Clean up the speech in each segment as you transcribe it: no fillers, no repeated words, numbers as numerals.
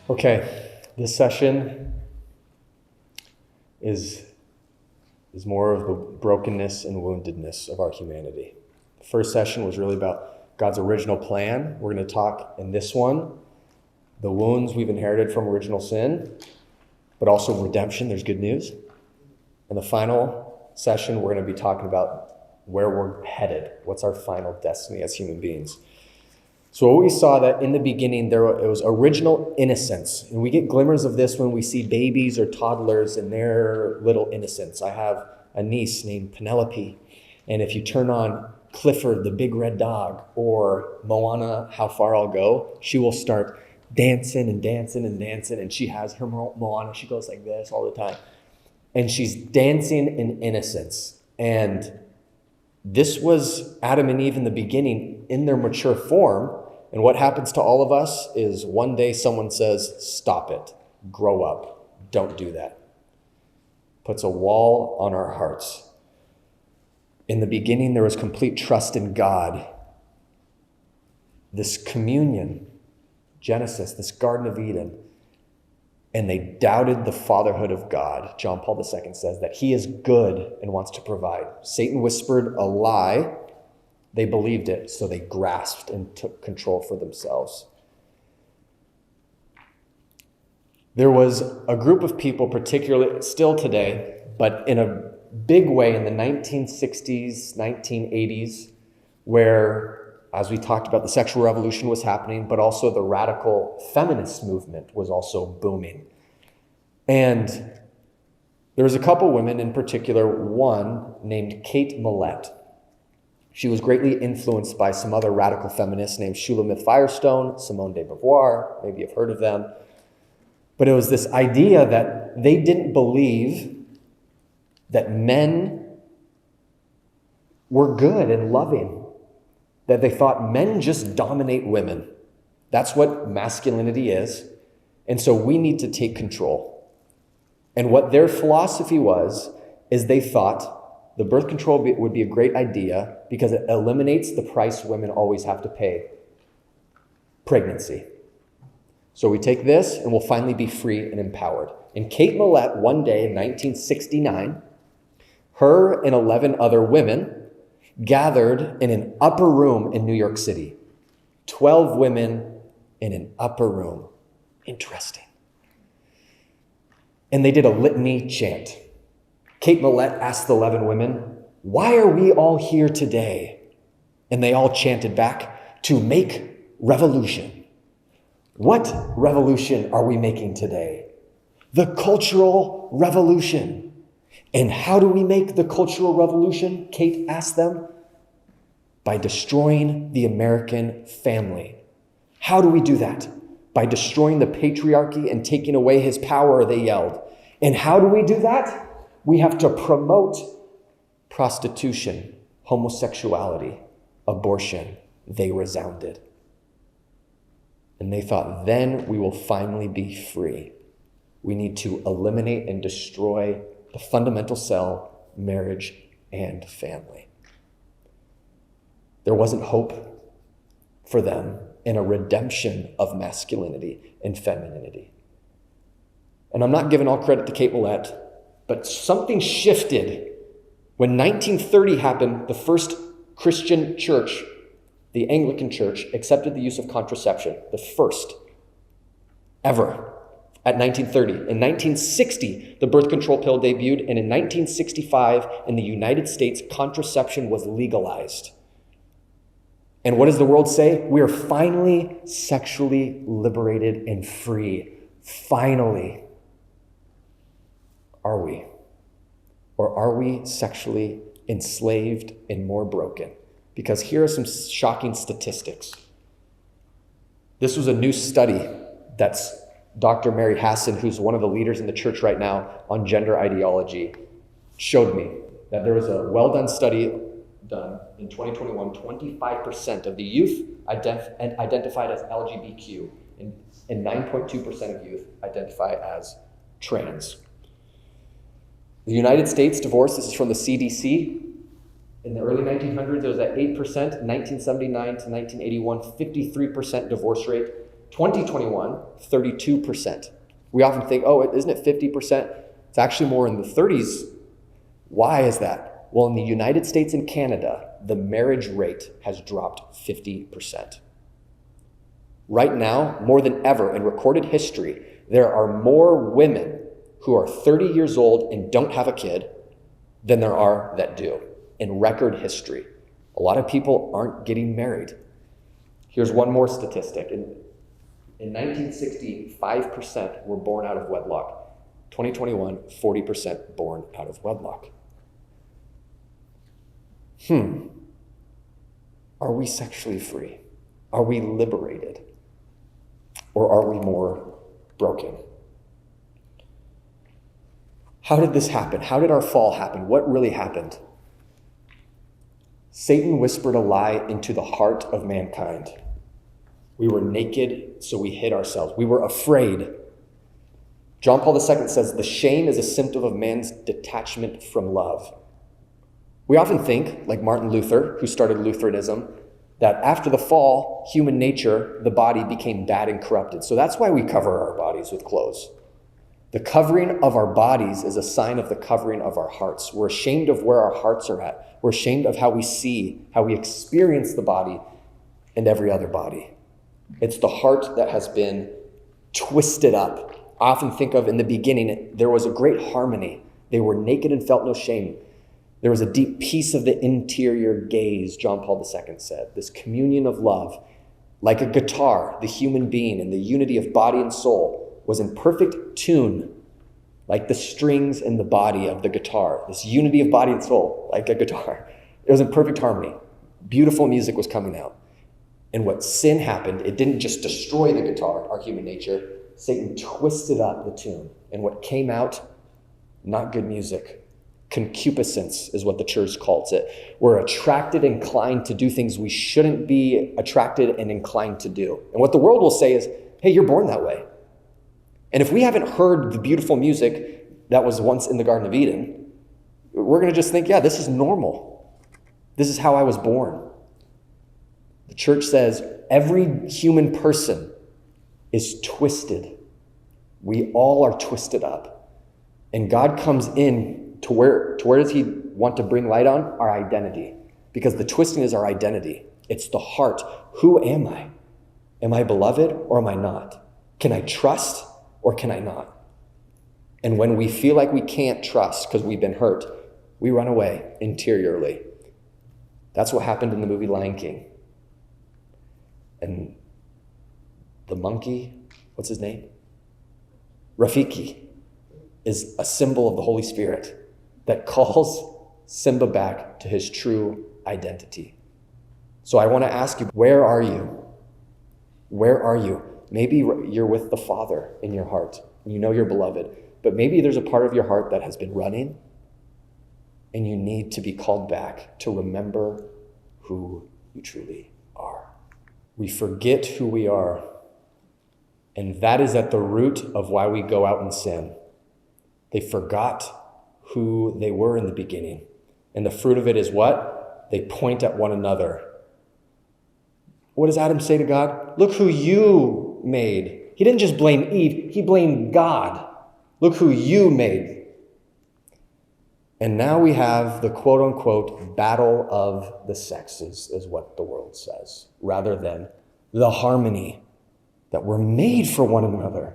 Okay, this session is more of the brokenness and woundedness of our humanity. The first session was really about God's original plan. We're going to talk in this one, the wounds we've inherited from original sin, but also redemption. There's good news. In the final session, we're going to be talking about where we're headed. What's our final destiny as human beings? So what we saw that in the beginning, it was original innocence. And we get glimmers of this when we see babies or toddlers and their little innocence. I have a niece named Penelope. And if you turn on Clifford, the big red dog, or Moana, How Far I'll Go, she will start dancing and dancing and dancing. And she has her Moana. She goes like this all the time. And she's dancing in innocence. And this was Adam and Eve in the beginning in their mature form. And what happens to all of us is one day someone says, stop it, grow up, don't do that. Puts a wall on our hearts. In the beginning, there was complete trust in God. This communion, Genesis, this Garden of Eden, and they doubted the fatherhood of God. John Paul II says that he is good and wants to provide. Satan whispered a lie. They believed it, so they grasped and took control for themselves. There was a group of people, particularly still today, but in a big way in the 1960s, 1980s, where, as we talked about, the sexual revolution was happening, but also the radical feminist movement was also booming. And there was a couple women, in particular, one named Kate Millett. She was greatly influenced by some other radical feminists named Shulamith Firestone, Simone de Beauvoir, maybe you've heard of them. But it was this idea that they didn't believe that men were good and loving, that they thought men just dominate women. That's what masculinity is. And so we need to take control. And what their philosophy was, is they thought the birth control would be a great idea because it eliminates the price women always have to pay, pregnancy. So we take this and we'll finally be free and empowered. And Kate Millett, one day in 1969, her and 11 other women gathered in an upper room in New York City. 12 women in an upper room. Interesting. And they did a litany chant. Kate Millett asked the 11 women, "Why are we all here today?" And they all chanted back, "To make revolution." What revolution are we making today? The cultural revolution. And how do we make the cultural revolution? Kate asked them. By destroying the American family. How do we do that? By destroying the patriarchy and taking away his power, they yelled. And how do we do that? We have to promote prostitution, homosexuality, abortion. They resounded. And they thought, then we will finally be free. We need to eliminate and destroy the fundamental cell, marriage and family. There wasn't hope for them in a redemption of masculinity and femininity. And I'm not giving all credit to Kate Millett, but something shifted when 1930 happened. The first Christian church, the Anglican Church, accepted the use of contraception, the first ever at 1930. In 1960, the birth control pill debuted, and in 1965, in the United States, contraception was legalized. And what does the world say? We are finally sexually liberated and free. Finally. Are we? Or are we sexually enslaved and more broken? Because here are some shocking statistics. This was a new study that's Dr. Mary Hassan, who's one of the leaders in the church right now on gender ideology, showed me that there was a well-done study done in 2021. 25% of the youth identified as LGBTQ, and 9.2% of youth identify as trans. The United States divorce, this is from the CDC, in the early 1900s, it was at 8%, 1979 to 1981, 53% divorce rate, 2021, 32%. We often think, oh, isn't it 50%? It's actually more in the 30s. Why is that? Well, in the United States and Canada, the marriage rate has dropped 50%. Right now, more than ever in recorded history, there are more women who are 30 years old and don't have a kid than there are that do in record history. A lot of people aren't getting married. Here's one more statistic. In 1960, 5% were born out of wedlock. 2021, 40% born out of wedlock. Are we sexually free? Are we liberated? Or are we more broken? How did this happen? How did our fall happen? What really happened? Satan whispered a lie into the heart of mankind. We were naked, so we hid ourselves. We were afraid. John Paul II says, the shame is a symptom of man's detachment from love. We often think, like Martin Luther, who started Lutheranism, that after the fall, human nature, the body became bad and corrupted. So that's why we cover our bodies with clothes. The covering of our bodies is a sign of the covering of our hearts. We're ashamed of where our hearts are at. We're ashamed of how we see, how we experience the body and every other body. It's the heart that has been twisted up. I often think of in the beginning, there was a great harmony. They were naked and felt no shame. There was a deep peace of the interior gaze, John Paul II said. This communion of love, like a guitar, the human being and the unity of body and soul was in perfect tune, like the strings in the body of the guitar. This unity of body and soul, like a guitar. It was in perfect harmony. Beautiful music was coming out. And what sin happened, it didn't just destroy the guitar, our human nature. Satan twisted up the tune. And what came out, not good music. Concupiscence is what the church calls it. We're attracted, inclined to do things we shouldn't be attracted and inclined to do. And what the world will say is, hey, you're born that way. And if we haven't heard the beautiful music that was once in the Garden of Eden, we're going to just think, yeah, this is normal. This is how I was born. The church says every human person is twisted. We all are twisted up. And God comes in to where does he want to bring light on? Our identity. Because the twisting is our identity. It's the heart. Who am I? Am I beloved or am I not? Can I trust or can I not? And when we feel like we can't trust because we've been hurt, we run away interiorly. That's what happened in the movie Lion King. And the monkey, what's his name? Rafiki is a symbol of the Holy Spirit that calls Simba back to his true identity. So I want to ask you, where are you? Where are you? Maybe you're with the Father in your heart. You know you're beloved. But maybe there's a part of your heart that has been running and you need to be called back to remember who you truly are. We forget who we are. And that is at the root of why we go out and sin. They forgot who they were in the beginning. And the fruit of it is what? They point at one another. What does Adam say to God? Look who you made. He didn't just blame Eve, he blamed God. Look who you made. And now we have the quote-unquote battle of the sexes, is what the world says, rather than the harmony that we're made for one another.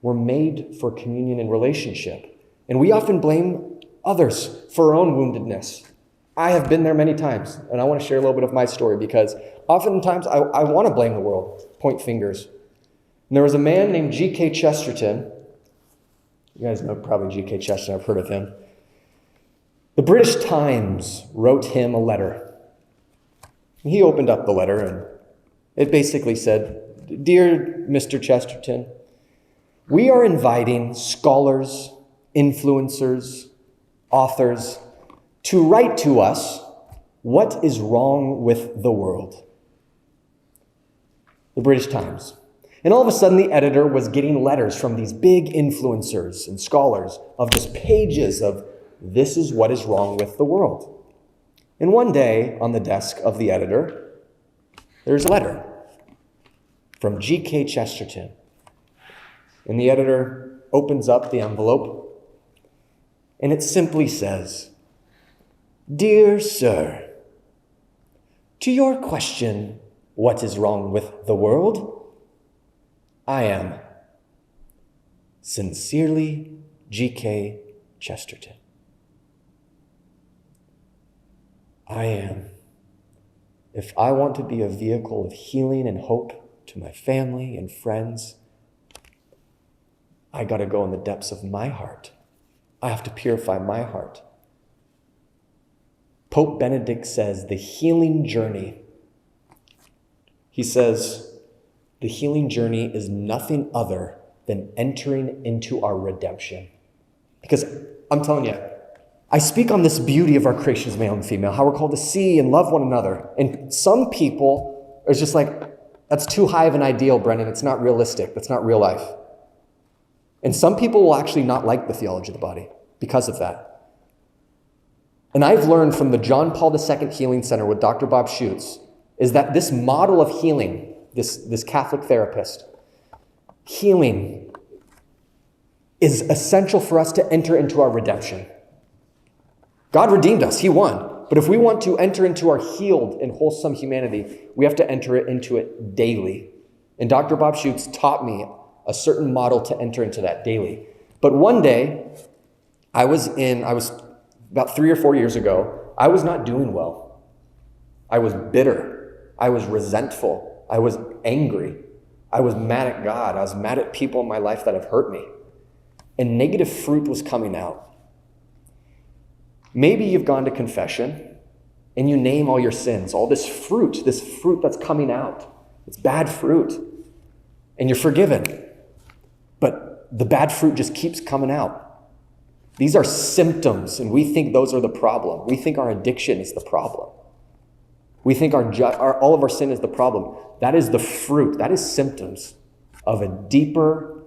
We're made for communion and relationship. And we often blame others for our own woundedness. I have been there many times, and I want to share a little bit of my story because oftentimes I want to blame the world, point fingers. And there was a man named G.K. Chesterton. You guys know probably G.K. Chesterton, I've heard of him. The British Times wrote him a letter. He opened up the letter and it basically said, "Dear Mr. Chesterton, we are inviting scholars, influencers, authors to write to us what is wrong with the world." The British Times. And all of a sudden, the editor was getting letters from these big influencers and scholars of just pages of this is what is wrong with the world. And one day on the desk of the editor, there's a letter from G.K. Chesterton. And the editor opens up the envelope, and it simply says, "Dear Sir, to your question, what is wrong with the world? I am sincerely G.K. Chesterton." I am. If I want to be a vehicle of healing and hope to my family and friends, I got to go in the depths of my heart. I have to purify my heart. Pope Benedict says the healing journey, he says, the healing journey is nothing other than entering into our redemption. Because I'm telling you, I speak on this beauty of our creation as male and female, how we're called to see and love one another. And some people are just like, that's too high of an ideal, Brendan. It's not realistic. That's not real life. And some people will actually not like the theology of the body because of that. And I've learned from the John Paul II Healing Center with Dr. Bob Schutz is that this model of healing, this Catholic therapist, healing is essential for us to enter into our redemption. God redeemed us. He won. But if we want to enter into our healed and wholesome humanity, we have to enter into it daily. And Dr. Bob Schutz taught me a certain model to enter into that daily. But one day, I was about 3 or 4 years ago, I was not doing well. I was bitter. I was resentful. I was angry. I was mad at God. I was mad at people in my life that have hurt me. And negative fruit was coming out. Maybe you've gone to confession and you name all your sins, all this fruit that's coming out. It's bad fruit. And you're forgiven. But the bad fruit just keeps coming out. These are symptoms, and we think those are the problem. We think our addiction is the problem. We think all of our sin is the problem. That is the fruit. That is symptoms of a deeper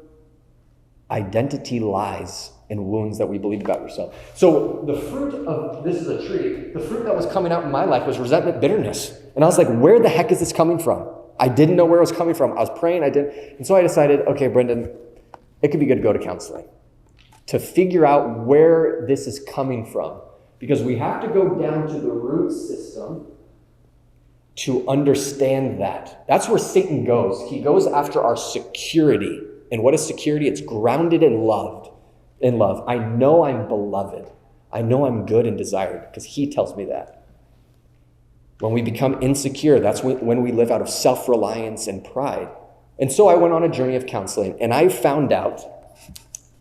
identity lies and wounds that we believe about yourself. So the fruit of, this is a tree, the fruit that was coming out in my life was resentment, bitterness. And I was like, where the heck is this coming from? I didn't know where it was coming from. I was praying, I didn't. And so I decided, okay, Brendan, it could be good to go to counseling to figure out where this is coming from. Because we have to go down to the root system to understand that. That's where Satan goes. He goes after our security. And what is security? It's grounded in love. I know I'm beloved. I know I'm good and desired because he tells me that. When we become insecure, that's when we live out of self-reliance and pride. And so I went on a journey of counseling, and I found out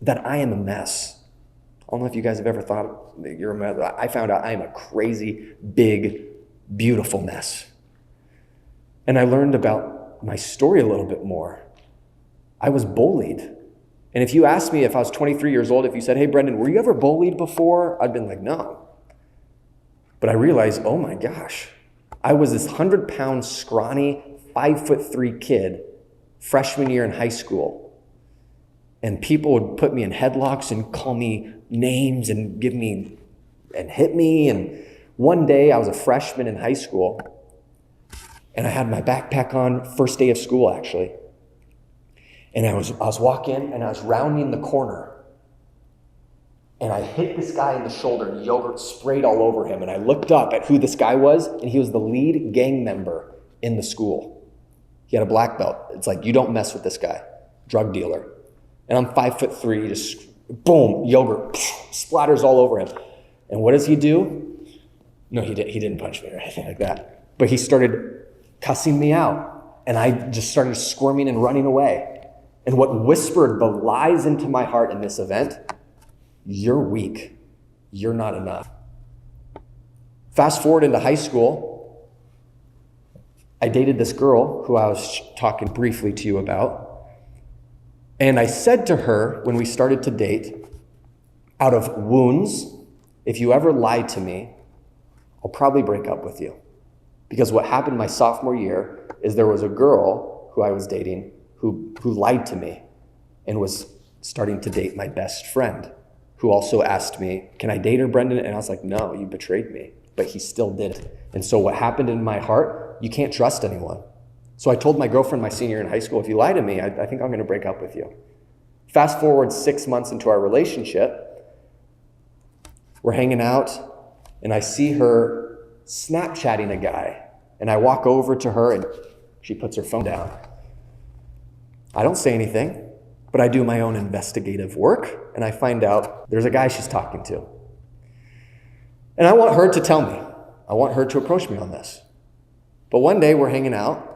that I am a mess. I don't know if you guys have ever thought that you're a mess. I found out I am a crazy, big, beautiful mess. And I learned about my story a little bit more. I was bullied. And if you asked me if I was 23 years old, if you said, hey, Brendan, were you ever bullied before? I'd been like, no. But I realized, oh my gosh, I was this 100-pound, scrawny, 5'3" kid, freshman year in high school. And people would put me in headlocks and call me names and hit me. And one day I was a freshman in high school, and I had my backpack on, first day of school actually. And I was walking and I was rounding the corner, and I hit this guy in the shoulder and yogurt sprayed all over him. And I looked up at who this guy was, and he was the lead gang member in the school. He had a black belt. It's like, you don't mess with this guy, drug dealer. And I'm 5'3", just boom, yogurt splatters all over him. And what does he do? No, he didn't punch me or anything like that. But he started cussing me out, and I just started squirming and running away. And what whispered the lies into my heart in this event, you're weak. You're not enough. Fast forward into high school, I dated this girl who I was talking briefly to you about. And I said to her when we started to date, out of wounds, if you ever lie to me, I'll probably break up with you. Because what happened my sophomore year is there was a girl who I was dating who lied to me and was starting to date my best friend, who also asked me, can I date her, Brendan? And I was like, no, you betrayed me. But he still did it. And so what happened in my heart, you can't trust anyone. So I told my girlfriend my senior year in high school, if you lie to me, I think I'm going to break up with you. Fast forward 6 months into our relationship, we're hanging out, and I see her Snapchatting a guy. And I walk over to her, and she puts her phone down. I don't say anything, but I do my own investigative work, and I find out there's a guy she's talking to. And I want her to tell me. I want her to approach me on this. But one day we're hanging out,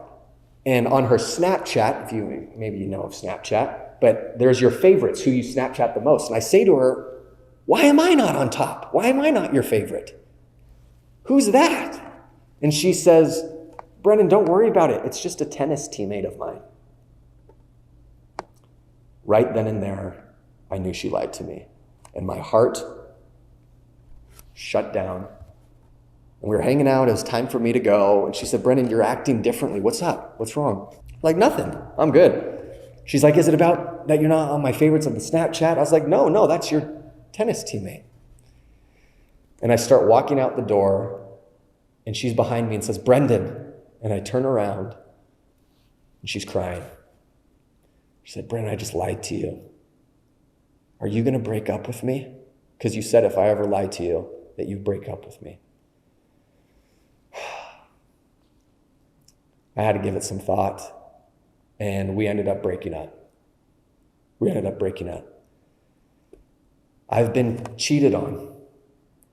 and on her Snapchat, maybe you know of Snapchat, but there's your favorites, who you Snapchat the most. And I say to her, why am I not on top? Why am I not your favorite? Who's that? And she says, Brendan, don't worry about it. It's just a tennis teammate of mine. Right then and there, I knew she lied to me. And my heart shut down. And we were hanging out. It was time for me to go. And she said, Brendan, you're acting differently. What's up? What's wrong? Like, nothing. I'm good. She's like, is it about that you're not on my favorites on the Snapchat? I was like, no, that's your tennis teammate. And I start walking out the door, and she's behind me and says, Brendan. And I turn around, and she's crying. She said, Brendan, I just lied to you. Are you going to break up with me? Because you said if I ever lied to you, that you'd break up with me. I had to give it some thought, and we ended up breaking up. I've been cheated on.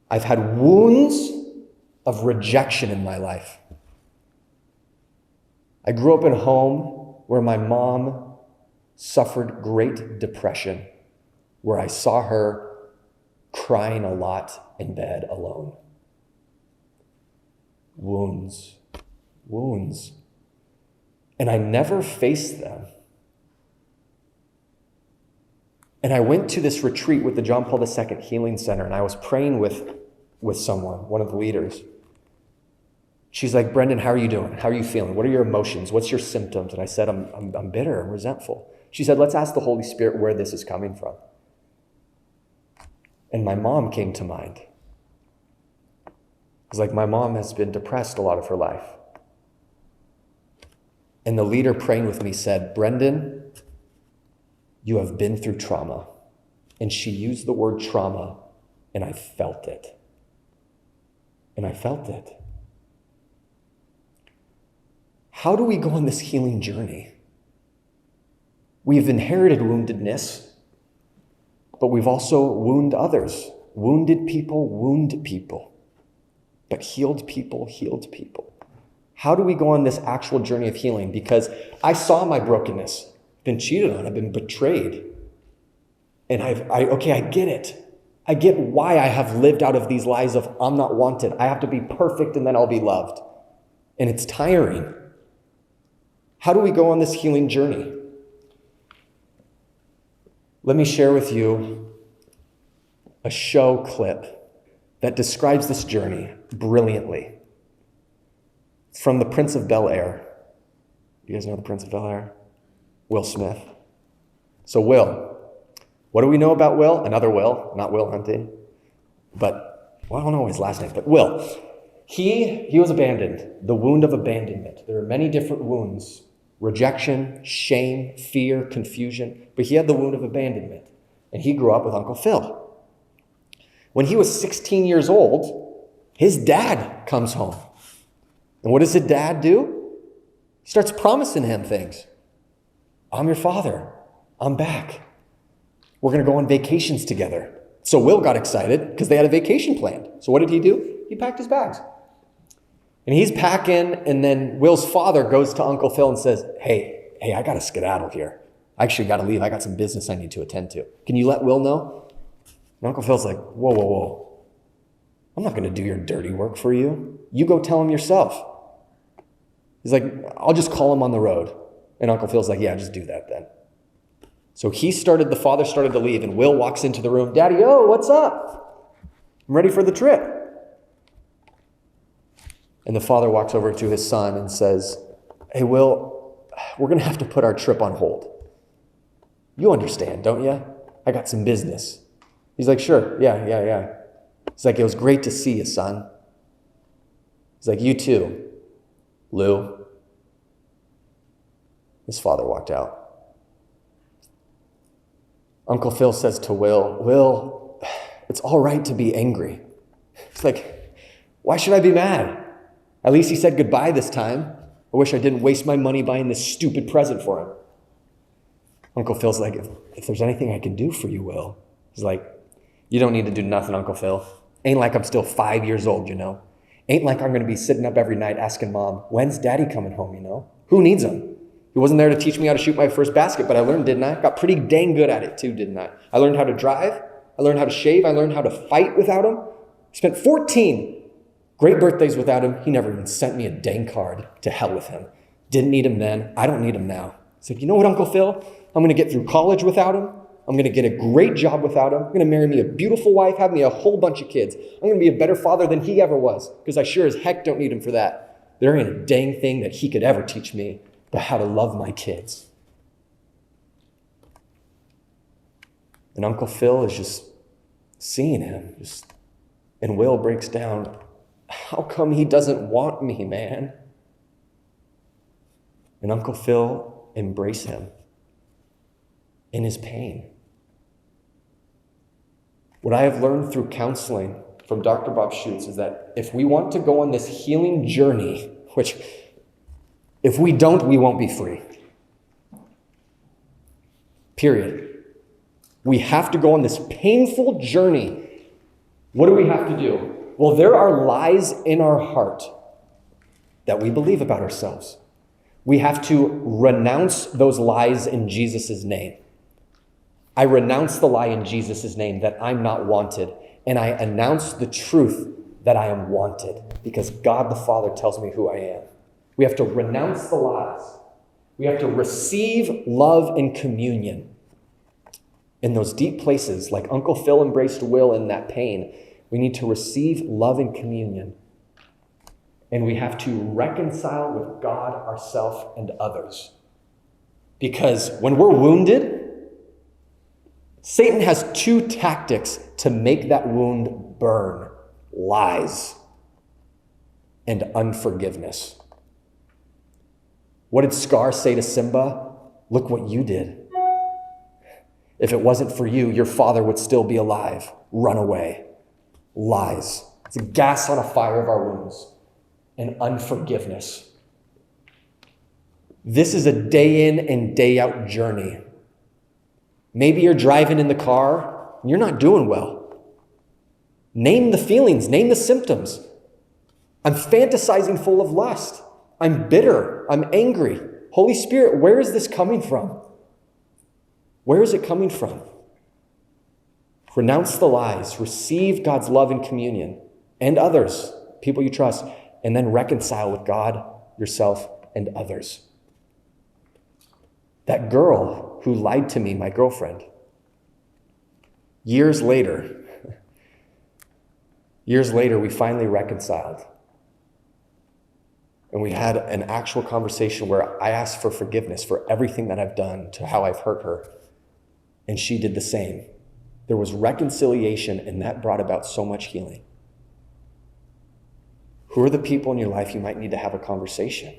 I've had wounds of rejection in my life. I grew up in a home where my mom suffered great depression, where I saw her crying a lot in bed alone. Wounds. And I never faced them. And I went to this retreat with the John Paul II Healing Center, and I was praying with someone, one of the leaders. She's like, Brendan, how are you doing? How are you feeling? What are your emotions? What's your symptoms? And I said, I'm bitter, I'm resentful. She said, let's ask the Holy Spirit where this is coming from. And my mom came to mind. It was like, my mom has been depressed a lot of her life. And the leader praying with me said, Brendan, you have been through trauma. And she used the word trauma, and I felt it. How do we go on this healing journey? We've inherited woundedness, but we've also wounded others. Wounded people wound people, but healed people healed people. How do we go on this actual journey of healing? Because I saw my brokenness, been cheated on, I've been betrayed. And I get it. I get why I have lived out of these lies of I'm not wanted. I have to be perfect and then I'll be loved. And it's tiring. How do we go on this healing journey? Let me share with you a show clip that describes this journey brilliantly. It's from The Prince of Bel-Air. You guys know The Prince of Bel-Air? Will Smith. So Will, what do we know about Will? Another Will, not Will Hunting, but, well, I don't know his last name, but Will. He was abandoned, the wound of abandonment. There are many different wounds: rejection, shame, fear, confusion, but he had the wound of abandonment. And he grew up with Uncle Phil. When he was 16 years old, his dad comes home. And what does his dad do? He starts promising him things. I'm your father. I'm back. We're going to go on vacations together. So Will got excited because they had a vacation planned. So what did he do? He packed his bags. And he's packing, and then Will's father goes to Uncle Phil and says, hey, I got to skedaddle here. I actually got to leave. I got some business I need to attend to. Can you let Will know? And Uncle Phil's like, whoa. I'm not going to do your dirty work for you. You go tell him yourself. He's like, I'll just call him on the road. And Uncle Phil's like, yeah, just do that then. So the father started to leave, and Will walks into the room. Daddy, what's up? I'm ready for the trip. And the father walks over to his son and says, hey, Will, we're going to have to put our trip on hold. You understand, don't you? I got some business. He's like, sure, yeah. He's like, it was great to see you, son. He's like, you too, Lou. His father walked out. Uncle Phil says to Will, it's all right to be angry. It's like, why should I be mad? At least he said goodbye this time. I wish I didn't waste my money buying this stupid present for him. Uncle Phil's like, if there's anything I can do for you, Will. He's like, you don't need to do nothing, Uncle Phil. Ain't like I'm still 5 years old, you know. Ain't like I'm going to be sitting up every night asking Mom, when's Daddy coming home, you know? Who needs him? He wasn't there to teach me how to shoot my first basket, but I learned, didn't I? Got pretty dang good at it too, didn't I? I learned how to drive. I learned how to shave. I learned how to fight without him. Spent 14 great birthdays without him. He never even sent me a dang card. To hell with him. Didn't need him then. I don't need him now. I said, you know what, Uncle Phil? I'm going to get through college without him. I'm going to get a great job without him. I'm going to marry me a beautiful wife, have me a whole bunch of kids. I'm going to be a better father than he ever was, because I sure as heck don't need him for that. There ain't a dang thing that he could ever teach me about how to love my kids. And Uncle Phil is just seeing him, and Will breaks down. How come he doesn't want me, man? And Uncle Phil embraced him in his pain. What I have learned through counseling from Dr. Bob Schutz is that if we want to go on this healing journey, which if we don't, we won't be free. Period. We have to go on this painful journey. What do we have to do? Well, there are lies in our heart that we believe about ourselves. We have to renounce those lies in Jesus' name. I renounce the lie in Jesus' name that I'm not wanted, and I announce the truth that I am wanted because God the Father tells me who I am. We have to renounce the lies. We have to receive love and communion. In those deep places, like Uncle Phil embraced Will in that pain, we need to receive love and communion. And we have to reconcile with God, ourselves, and others. Because when we're wounded, Satan has two tactics to make that wound burn: lies and unforgiveness. What did Scar say to Simba? Look what you did. If it wasn't for you, your father would still be alive. Run away. Lies. It's a gas on a fire of our wounds. And unforgiveness. This is a day in and day out journey. Maybe you're driving in the car and you're not doing well. Name the feelings, name the symptoms. I'm fantasizing full of lust. I'm bitter. I'm angry. Holy Spirit, where is this coming from? Where is it coming from? Renounce the lies. Receive God's love and communion and others, people you trust, and then reconcile with God, yourself, and others. That girl who lied to me, my girlfriend, years later, we finally reconciled. And we had an actual conversation where I asked for forgiveness for everything that I've done, to how I've hurt her. And she did the same. There was reconciliation, and that brought about so much healing. Who are the people in your life you might need to have a conversation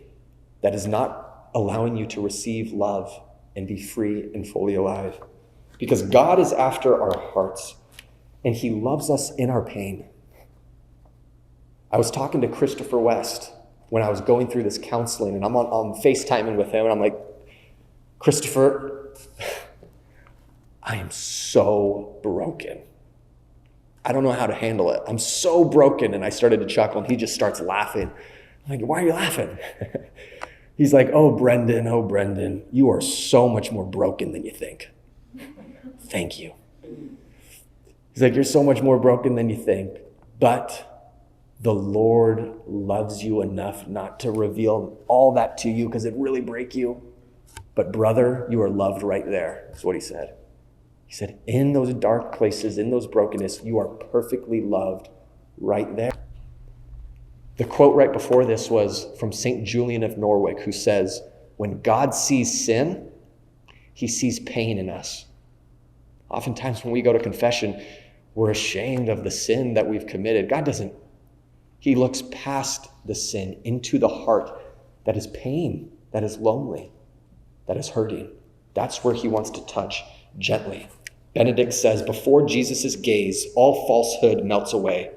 that is not allowing you to receive love and be free and fully alive? Because God is after our hearts, and he loves us in our pain. I was talking to Christopher West when I was going through this counseling, and I'm on FaceTiming with him, and I'm like, Christopher, I am so broken. I don't know how to handle it. I'm so broken. And I started to chuckle, and he just starts laughing. I'm like, why are you laughing? He's like, oh, Brendan, you are so much more broken than you think. Thank you. He's like, you're so much more broken than you think. But the Lord loves you enough not to reveal all that to you because it'd really break you. But brother, you are loved right there. That's what he said. He said, in those dark places, in those brokenness, you are perfectly loved right there. The quote right before this was from St. Julian of Norwich, who says, when God sees sin, he sees pain in us. Oftentimes when we go to confession, we're ashamed of the sin that we've committed. God doesn't. He looks past the sin into the heart that is pain, that is lonely. that is hurting. That's where he wants to touch gently. Benedict says, before Jesus' gaze, all falsehood melts away.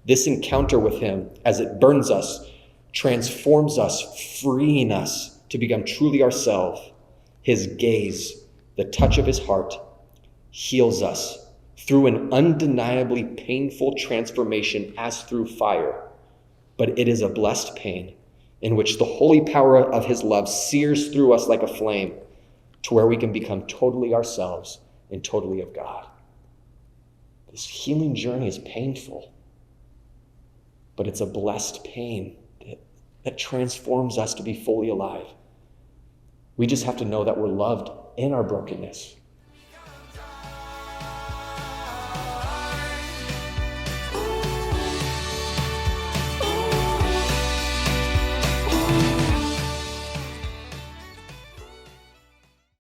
This encounter with him, as it burns us, transforms us, freeing us to become truly ourselves. His gaze, the touch of his heart, heals us through an undeniably painful transformation as through fire. But it is a blessed pain in which the holy power of his love sears through us like a flame to where we can become totally ourselves and totally of God. This healing journey is painful, but it's a blessed pain that transforms us to be fully alive. We just have to know that we're loved in our brokenness.